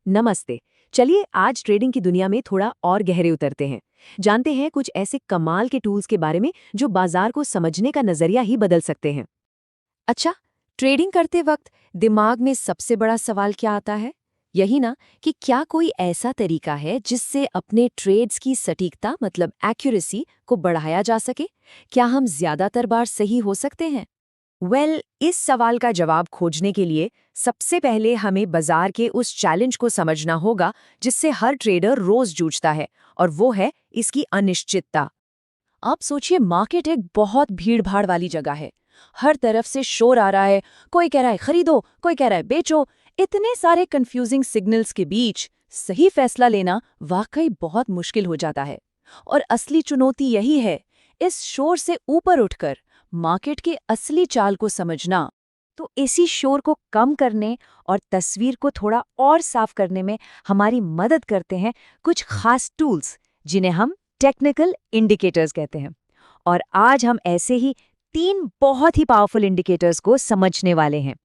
नमस्ते। चलिए आज ट्रेडिंग की दुनिया में थोड़ा और गहरे उतरते हैं। जानते हैं कुछ ऐसे कमाल के टूल्स के बारे में जो बाजार को समझने का नजरिया ही बदल सकते हैं। अच्छा, ट्रेडिंग करते वक्त दिमाग में सबसे बड़ा सवाल क्या आता है? यही ना कि क्या कोई ऐसा तरीका है जिससे अपने ट्रेड्स की सटीकता मतलब एक्यूरेसी को बढ़ाया जा सके? क्या हम ज्यादातर बार सही हो सकते हैं? इस सवाल का जवाब खोजने के लिए सबसे पहले हमें बाजार के उस चैलेंज को समझना होगा जिससे हर ट्रेडर रोज जूझता है, और वो है इसकी अनिश्चितता। आप सोचिए, मार्केट एक बहुत भीड़-भाड़ वाली जगह है। हर तरफ से शोर आ रहा है, कोई कह रहा है खरीदो, कोई कह रहा है बेचो। इतने सारे कंफ्यूजिंग सिग्नल्स के बीच सही फैसला लेना वाकई बहुत मुश्किल हो जाता है। और असली चुनौती यही है, इस शोर से ऊपर उठकर मार्केट के असली चाल को समझना। तो इसी शोर को कम करने और तस्वीर को थोड़ा और साफ करने में हमारी मदद करते हैं कुछ खास टूल्स, जिन्हें हम टेक्निकल इंडिकेटर्स कहते हैं। और आज हम ऐसे ही 3 बहुत ही पावरफुल इंडिकेटर्स को समझने वाले हैं।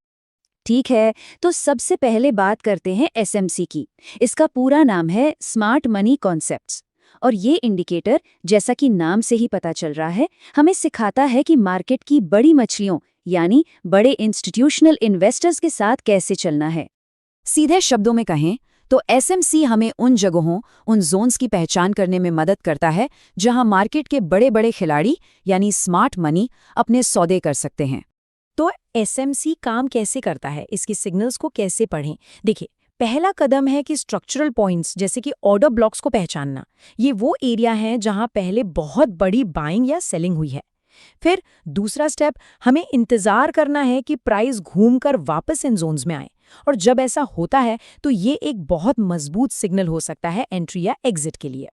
ठीक है, तो सबसे पहले बात करते हैं एसएमसी की। इसका पूरा नाम है स्मार्ट मनी कॉन्सेप्ट्स। और ये इंडिकेटर, जैसा कि नाम से ही पता चल रहा है, हमें सिखाता है कि मार्केट की बड़ी मछलियों यानी बड़े इंस्टीट्यूशनल इन्वेस्टर्स के साथ कैसे चलना है। सीधे शब्दों में कहें तो एसएमसी हमें उन जगहों, उन जोन्स की पहचान करने में मदद करता है जहां मार्केट के बड़े बड़े खिलाड़ी यानी स्मार्ट मनी अपने सौदे कर सकते हैं। तो एसएमसी काम कैसे करता है, इसकी सिग्नल्स को कैसे पढ़ें? देखिए, पहला कदम है कि स्ट्रक्चरल पॉइंट्स जैसे कि ऑर्डर ब्लॉक्स को पहचानना। ये वो एरिया है जहां पहले बहुत बड़ी बाइंग या सेलिंग हुई है। फिर दूसरा स्टेप, हमें इंतजार करना है कि प्राइस घूमकर वापस इन जोन्स में आए, और जब ऐसा होता है तो ये एक बहुत मजबूत सिग्नल हो सकता है एंट्री या एग्जिट के लिए।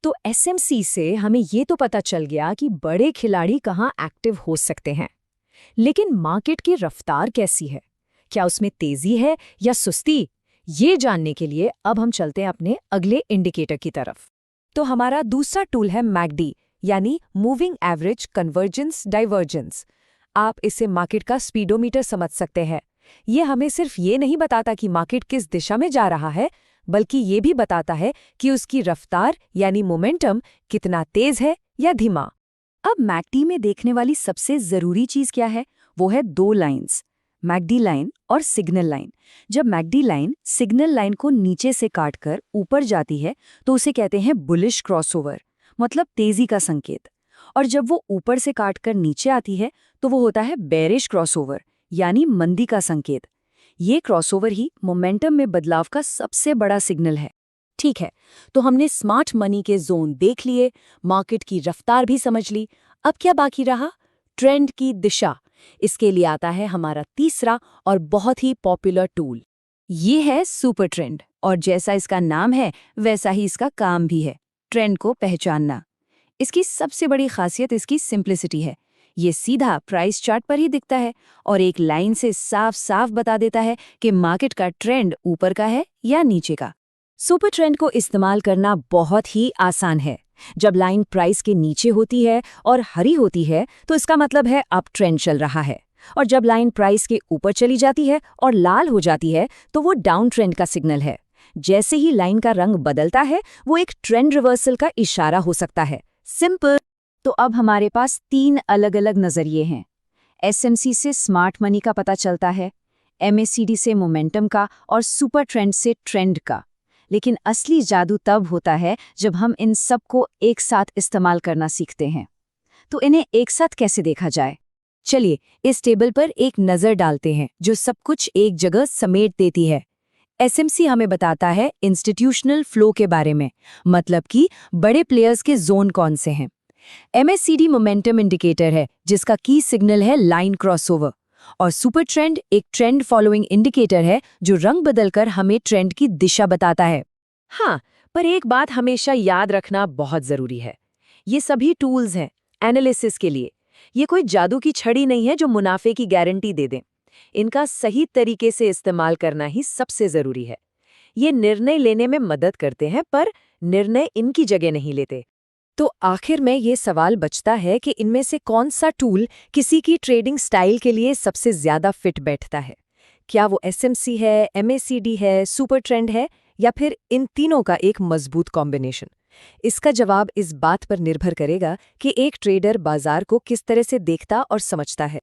तो एसएमसी से हमें ये तो पता चल गया कि बड़े खिलाड़ी कहाँ एक्टिव हो सकते हैं, लेकिन मार्केट की रफ्तार कैसी है? क्या उसमें तेजी है या सुस्ती? ये जानने के लिए अब हम चलते हैं अपने अगले इंडिकेटर की तरफ। तो हमारा दूसरा टूल है मैकडी, यानी मूविंग एवरेज कन्वर्जेंस डाइवर्जेंस। आप इसे मार्केट का स्पीडोमीटर समझ सकते हैं। ये हमें सिर्फ ये नहीं बताता कि मार्केट किस दिशा में जा रहा है, बल्कि ये भी बताता है कि उसकी रफ्तार यानी मोमेंटम कितना तेज है या धीमा। अब मैकडी में देखने वाली सबसे जरूरी चीज क्या है? वो है 2 लाइंस, मैकडी लाइन और सिग्नल लाइन। जब मैकडी लाइन सिग्नल लाइन को नीचे से काटकर ऊपर जाती है तो उसे कहते हैं बुलिश क्रॉसओवर, मतलब तेजी का संकेत। और जब वो ऊपर से काटकर नीचे आती है तो वो होता है बेरिश क्रॉसओवर, यानी मंदी का संकेत। ये क्रॉसओवर ही मोमेंटम में बदलाव का सबसे बड़ा सिग्नल है। ठीक है, तो हमने स्मार्ट मनी के जोन देख लिए, मार्केट की रफ्तार भी समझ ली। अब क्या बाकी रहा? ट्रेंड की दिशा। इसके लिए आता है हमारा तीसरा और बहुत ही पॉपुलर टूल। ये है सुपर ट्रेंड, और जैसा इसका नाम है वैसा ही इसका काम भी है, ट्रेंड को पहचानना। इसकी सबसे बड़ी खासियत इसकी सिंप्लिसिटी है। ये सीधा प्राइस चार्ट पर ही दिखता है और एक लाइन से साफ साफ बता देता है कि मार्केट का ट्रेंड ऊपर का है या नीचे का। सुपर ट्रेंड को इस्तेमाल करना बहुत ही आसान है। जब लाइन प्राइस के नीचे होती है और हरी होती है तो इसका मतलब है अप ट्रेंड चल रहा है, और जब लाइन प्राइस के ऊपर चली जाती है और लाल हो जाती है तो वो डाउन ट्रेंड का सिग्नल है। जैसे ही लाइन का रंग बदलता है वो एक ट्रेंड रिवर्सल का इशारा हो सकता है। सिंपल। तो अब हमारे पास 3 अलग अलग नजरिए हैं। एसएमसी से स्मार्ट मनी का पता चलता है, एमएसीडी से मोमेंटम का, और सुपर ट्रेंड से ट्रेंड का। लेकिन असली जादू तब होता है जब हम इन सब को एक साथ इस्तेमाल करना सीखते हैं। तो इन्हें एक साथ कैसे देखा जाए? चलिए इस टेबल पर एक नज़र डालते हैं जो सब कुछ एक जगह समेट देती है। एसएमसी हमें बताता है इंस्टीट्यूशनल फ्लो के बारे में, मतलब कि बड़े प्लेयर्स के जोन कौन से हैं। एमएसीडी मोमेंटम इंडिकेटर है जिसका की सिग्नल है लाइन क्रॉसओवर, और सुपर ट्रेंड एक ट्रेंड फॉलोइंग इंडिकेटर है जो रंग बदलकर हमें ट्रेंड की दिशा बताता है। हाँ, पर एक बात हमेशा याद रखना बहुत जरूरी है। ये सभी टूल्स हैं एनालिसिस के लिए। ये कोई जादू की छड़ी नहीं है जो मुनाफे की गारंटी दे दें। इनका सही तरीके से इस्तेमाल करना ही सबसे जरूरी है। ये निर्णय लेने में मदद करते हैं, पर निर्णय इनकी जगह नहीं लेते। तो आखिर में ये सवाल बचता है कि इनमें से कौन सा टूल किसी की ट्रेडिंग स्टाइल के लिए सबसे ज्यादा फिट बैठता है। क्या वो एसएमसी है, एमएसीडी है, सुपर ट्रेंड है, या फिर इन तीनों का एक मजबूत कॉम्बिनेशन? इसका जवाब इस बात पर निर्भर करेगा कि एक ट्रेडर बाजार को किस तरह से देखता और समझता है।